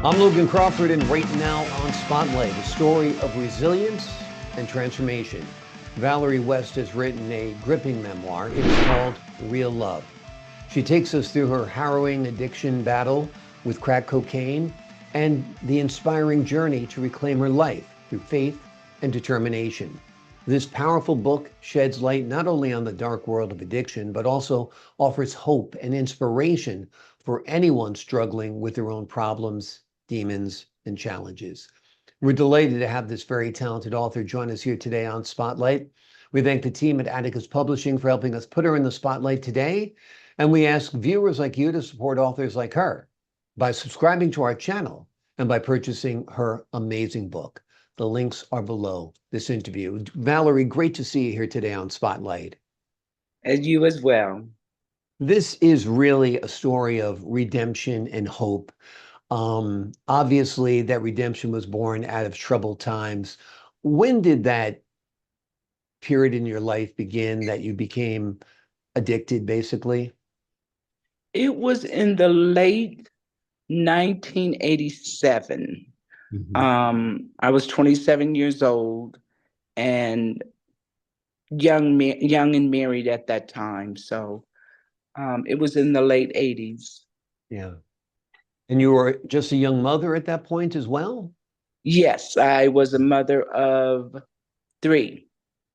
I'm Logan Crawford, and right now on Spotlight, a story of resilience and transformation. Valerie West has written a gripping memoir. It is called Real Love. She takes us through her harrowing addiction battle with crack cocaine and the inspiring journey to reclaim her life through faith and determination. This powerful book sheds light not only on the dark world of addiction, but also offers hope and inspiration for anyone struggling with their own problems, demons, and challenges. We're delighted to have this very talented author join us here today on Spotlight. We thank the team at Atticus Publishing for helping us put her in the spotlight today. And we ask viewers like you to support authors like her by subscribing to our channel and by purchasing her amazing book. The links are below this interview. Valerie, great to see you here today on Spotlight. And you as well. This is really a story of redemption and hope. Obviously, that redemption was born out of troubled times. When did that period in your life begin that you became addicted, basically? It was in the late 1987. Mhm. I was 27 years old and young and married at that time. So it was in the late 80s. Yeah. And you were just a young mother at that point as well? Yes, I was a mother of three.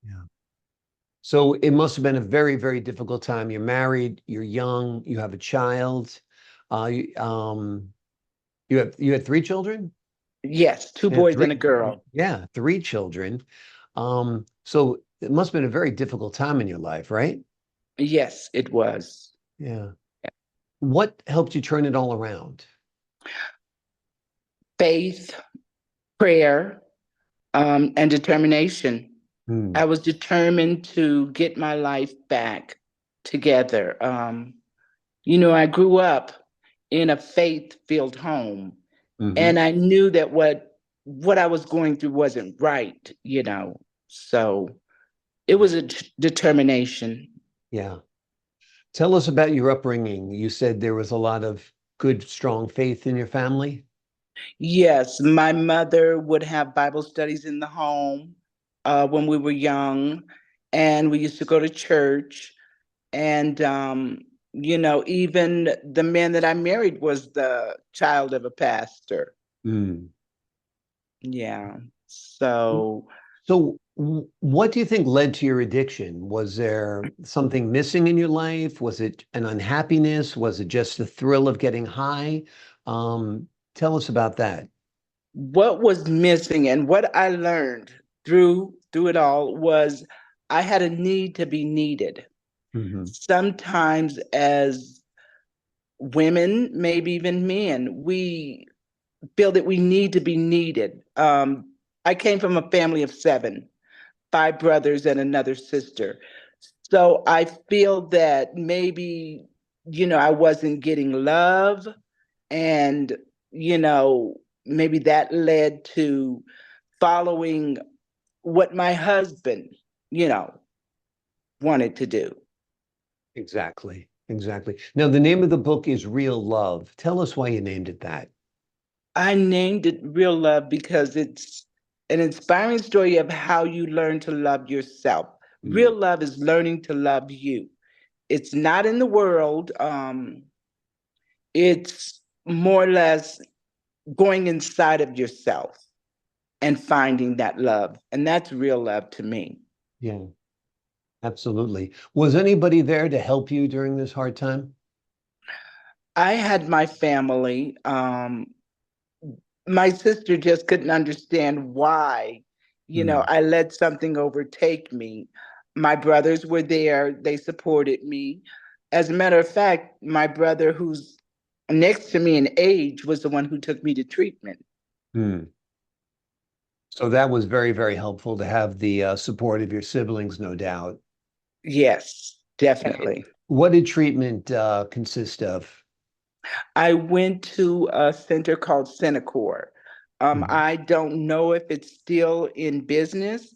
Yeah. So it must have been a very, very difficult time. You're married, you're young, you have a child. Uh, you, um, you had three children? Yes, two Yeah, boys and a three. girl. Yeah, three children. So it must have been a very difficult time in your life, right? Yes, it was. Yeah. What helped you turn it all around? Faith, prayer, and determination. Hmm. I was determined to get my life back together. I grew up in a faith-filled home, Hmm. and I knew that what I was going through wasn't right. So it was a determination. Yeah. Tell us about your upbringing. You said there was a lot of good, strong faith in your family. Yes, my mother would have Bible studies in the home when we were young, and we used to go to church. And even the man that I married was the child of a pastor. Mm. Yeah. So So, what do you think led to your addiction? Was there something missing in your life? Was it an unhappiness? Was it just the thrill of getting high? Tell us about that. what was missing and what I learned through it all was I had a need to be needed. Hmm. Sometimes as women, maybe even men, we feel that we need to be needed. I came from a family of seven, five brothers and another sister. So I feel that maybe, I wasn't getting love and, you know, maybe that led to following what my husband, you know, wanted to do. Exactly. Exactly. Now, the name of the book is Real Love. Tell us why you named it that. I named it Real Love because it's an inspiring story of how you learn to love yourself. Real Mm. love is learning to love you. It's not in the world. It's more or less going inside of yourself and finding that love. And that's real love to me. Yeah, absolutely. Was anybody there to help you during this hard time? I had my family. My sister just couldn't understand why, Mm. I let something overtake me. My brothers were there, they supported me. As a matter of fact, my brother, who's next to me in age, was the one who took me to treatment. Mm. So that was very, very helpful to have the support of your siblings, no doubt. Yes, And definitely. what did treatment consist of? I went to a center called Centacor. Mhm. I don't know if it's still in business,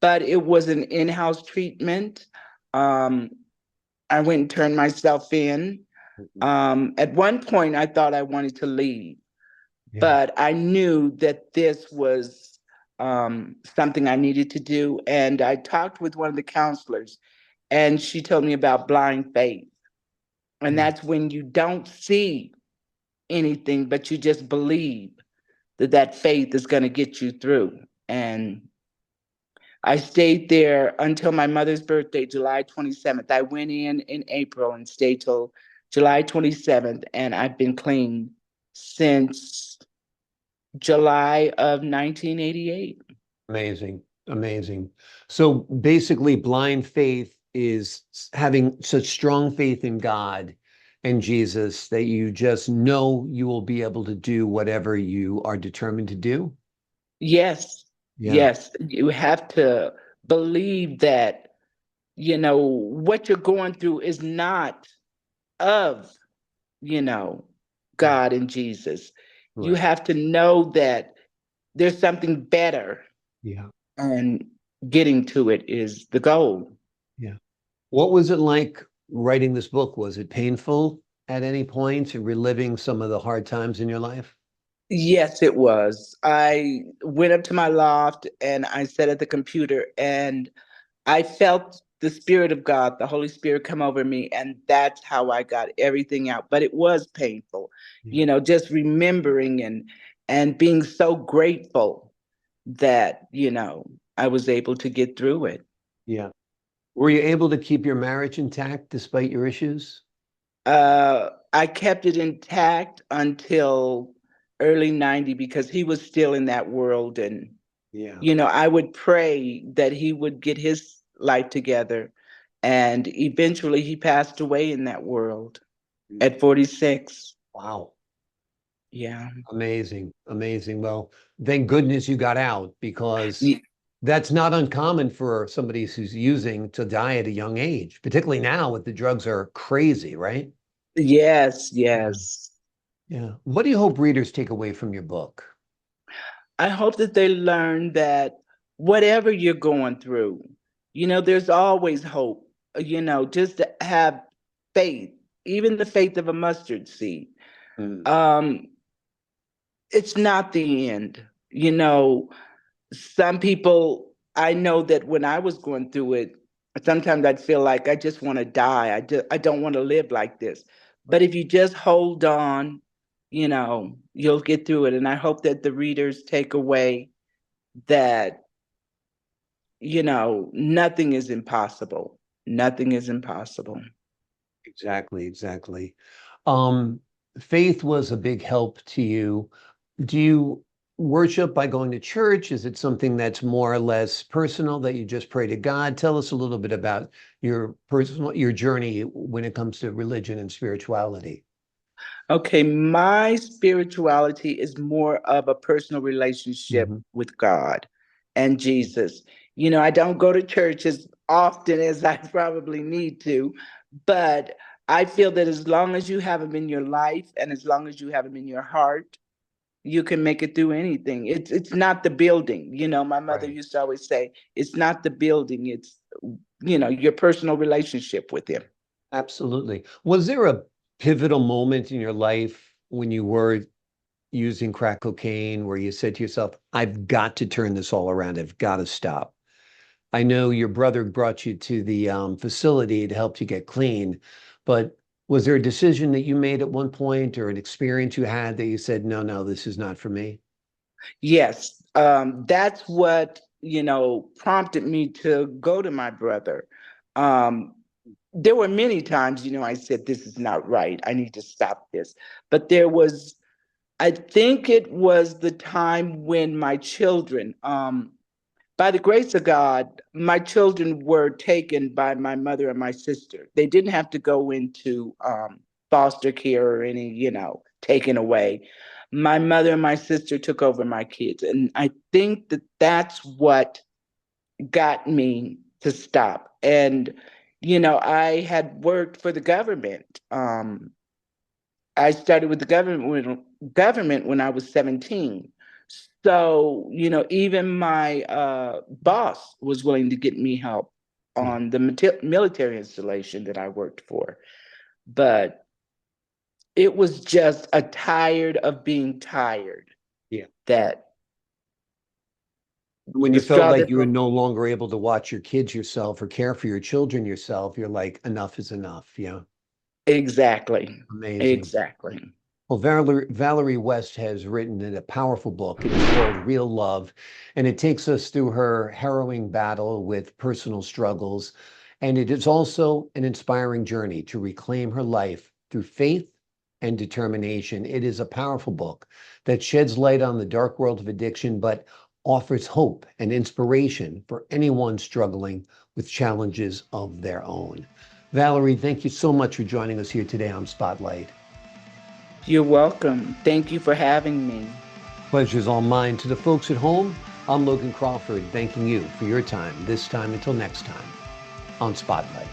but it was an in-house treatment. Um, I went and turned myself in. Mhm. At one point, I thought I wanted to leave, Yeah. but I knew that this was something I needed to do. And I talked with one of the counselors, and she told me about blind faith. And Yeah. that's when you don't see anything, but you just believe that that faith is going to get you through. And I stayed there until my mother's birthday, July 27th. I went in April and stayed till July 27th, and I've been clean since July of 1988. Amazing. Amazing. So basically, blind faith is having such strong faith in God and Jesus that you just know you will be able to do whatever you are determined to do. Yes, Yeah. yes, you have to believe that, what you're going through is not of, you know, Yeah. God and Jesus. You Right. have to know that there's something better, Yeah. and getting to it is the goal. Yeah. What was it like writing this book? Was it painful at any point and reliving some of the hard times in your life? Yes, it was. I went up to my loft and I sat at the computer, and I felt the Spirit of God, the Holy Spirit come over me, and that's how I got everything out. But it was painful, Yeah. just remembering and being so grateful that, I was able to get through it. Yeah. Were you able to keep your marriage intact despite your issues? I kept it intact until early 90 because he was still in that world. And, Yeah. I would pray that he would get his life together. And eventually he passed away in that world at 46. Wow. Yeah. Amazing. Amazing. Well, thank goodness you got out because Y- that's not uncommon for somebody who's using to die at a young age, particularly now with the drugs are crazy, right? Yes, Yeah. yes. Yeah. What do you hope readers take away from your book? I hope that they learn that whatever you're going through, there's always hope, just to have faith, even the faith of a mustard seed. Mm. Um, it's not the end. Some people, I know that when I was going through it, sometimes I'd feel like I just want to die. I don't want to live like this. But Right. if you just hold on, you'll get through it. And I hope that the readers take away that, nothing is impossible. Nothing is impossible. Exactly, exactly. Um, Faith was a big help to you. Do you worship by going to church? Is it something that's more or less personal that you just pray to God? Tell us a little bit about your journey when it comes to religion and spirituality. Okay, my spirituality is more of a personal relationship Hmm. with God and Jesus. I don't go to church as often as I probably need to, but I feel that as long as you have Him in your life and as long as you have Him in your heart, you can make it through anything. It's not the building. My mother Right. used to always say, it's not the building, it's your personal relationship with Him. Absolutely. Was there a pivotal moment in your life when you were using crack cocaine where you said to yourself, I've got to turn this all around. I've got to stop. I know your brother brought you to the facility to help you get clean, but was there a decision that you made at one point or an experience you had that you said, no, no, this is not for me? Yes, that's what, prompted me to go to my brother. Um, there were many times, I said, this is not right. I need to stop this. But I think it was the time when my children, by the grace of God, my children were taken by my mother and my sister. They didn't have to go into foster care or any, taken away. My mother and my sister took over my kids. And I think that that's what got me to stop. And, I had worked for the government. I started with the government when I was 17. So, even my boss was willing to get me help Yeah. on the military installation that I worked for. But It was just a tired of being tired Yeah. that When the you felt straw like that you were broke. no longer able to watch your kids yourself or care for your children yourself, you're like, enough is enough. Yeah. Exactly. Amazing. Exactly. Well, Valerie West has written a powerful book. It is called Real Love, and it takes us through her harrowing battle with personal struggles. And it is also an inspiring journey to reclaim her life through faith and determination. It is a powerful book that sheds light on the dark world of addiction, but offers hope and inspiration for anyone struggling with challenges of their own. Valerie, thank you so much for joining us here today on Spotlight. You're welcome. Thank you for having me. Pleasure's all mine. To the folks at home, I'm Logan Crawford, thanking you for your time, this time until next time on Spotlight.